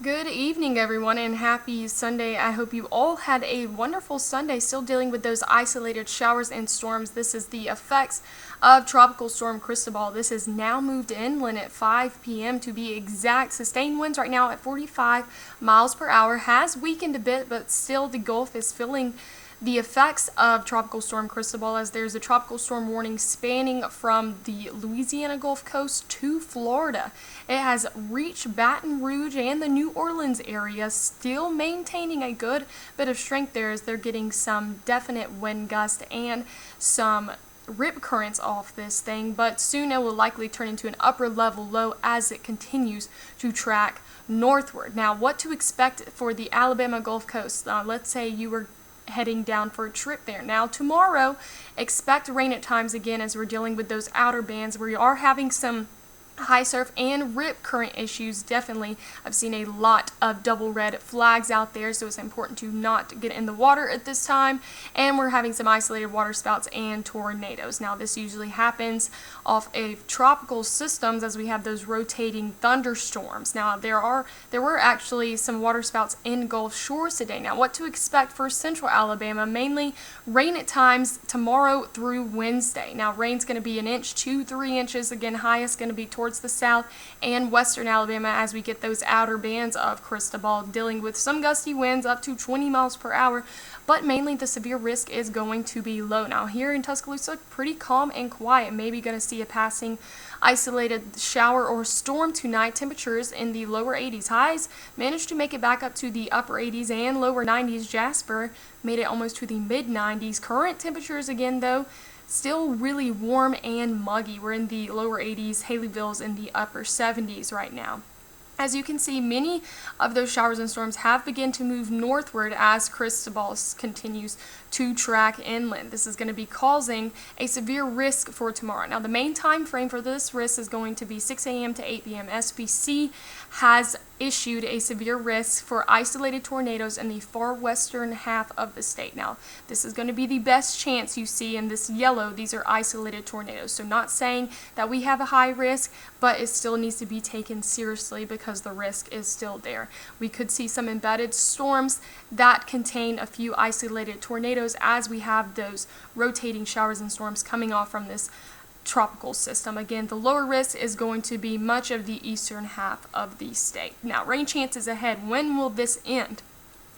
Good evening, everyone, and happy Sunday. I hope you all had a wonderful Sunday, still dealing with those isolated showers and storms. This is the effects of Tropical Storm Cristobal. This has now moved inland at 5 p.m. to be exact. Sustained winds right now at 45 miles per hour. Has weakened a bit, but still the Gulf is feeling the effects of Tropical Storm Cristobal, as there's a tropical storm warning spanning from the Louisiana Gulf Coast to Florida. It has reached Baton Rouge and the New Orleans area, still maintaining a good bit of strength there as they're getting some definite wind gusts and some rip currents off this thing, but soon it will likely turn into an upper level low as it continues to track northward. Now, what to expect for the Alabama Gulf Coast? Let's say you were heading down for a trip there. Now, tomorrow, expect rain at times again as we're dealing with those outer bands. We are having some high surf and rip current issues. Definitely, I've seen a lot of double red flags out there, so it's important to not get in the water at this time. And we're having some isolated water spouts and tornadoes. Now, this usually happens off of tropical systems as we have those rotating thunderstorms. Now, there were actually some water spouts in Gulf Shores today. Now, what to expect for central Alabama? Mainly rain at times tomorrow through Wednesday. Now, rain's going to be 1 to 3 inches. Again, highest going to be towards the south and western Alabama as we get those outer bands of Cristobal, dealing with some gusty winds up to 20 miles per hour, but mainly the severe risk is going to be low. Now, here in Tuscaloosa, pretty calm and quiet. Maybe going to see a passing isolated shower or storm tonight. Temperatures in the lower 80s. Highs managed to make it back up to the upper 80s and lower 90s. Jasper made it almost to the mid 90s. Current temperatures again, though, still really warm and muggy. We're in the lower 80s. Haleyville's in the upper 70s right now. As you can see, many of those showers and storms have begun to move northward as Cristobal continues to track inland. This is going to be causing a severe risk for tomorrow. Now, the main time frame for this risk is going to be 6 a.m. to 8 p.m. SPC has issued a severe risk for isolated tornadoes in the far western half of the state. Now, this is going to be the best chance you see in this yellow. These are isolated tornadoes. So not saying that we have a high risk, but it still needs to be taken seriously because the risk is still there. We could see some embedded storms that contain a few isolated tornadoes as we have those rotating showers and storms coming off from this tropical system. Again, the lower risk is going to be much of the eastern half of the state. Now, rain chances ahead. When will this end?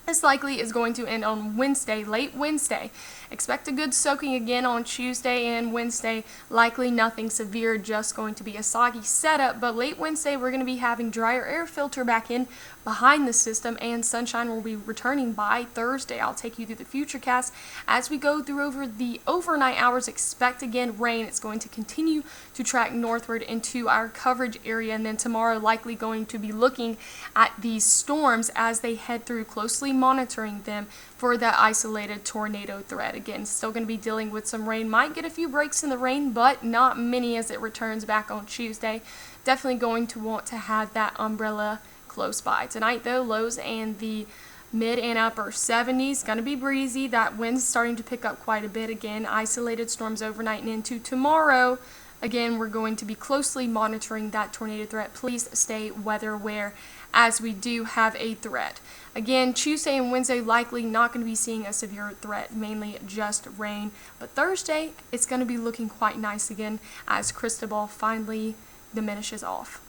This likely is going to end on Wednesday, late Wednesday. Expect a good soaking again on Tuesday and Wednesday. Likely nothing severe, just going to be a soggy setup. But late Wednesday, we're going to be having drier air filter back in behind the system, and sunshine will be returning by Thursday. I'll take you through the FUTURECAST as we go through over the overnight hours. Expect again rain. It's going to continue to track northward into our coverage area, and then tomorrow likely going to be looking at these storms as they head through, closely monitoring them for that isolated tornado threat. Again, still going to be dealing with some rain. Might get a few breaks in the rain, but not many as it returns back on Tuesday. Definitely going to want to have that umbrella close by. Tonight, though, lows in the mid and upper 70s. Going to be breezy. That wind's starting to pick up quite a bit again. Isolated storms overnight and into tomorrow. Again, we're going to be closely monitoring that tornado threat. Please stay weather aware as we do have a threat. Again, Tuesday and Wednesday likely not going to be seeing a severe threat, mainly just rain. But Thursday, it's going to be looking quite nice again as Cristobal finally diminishes off.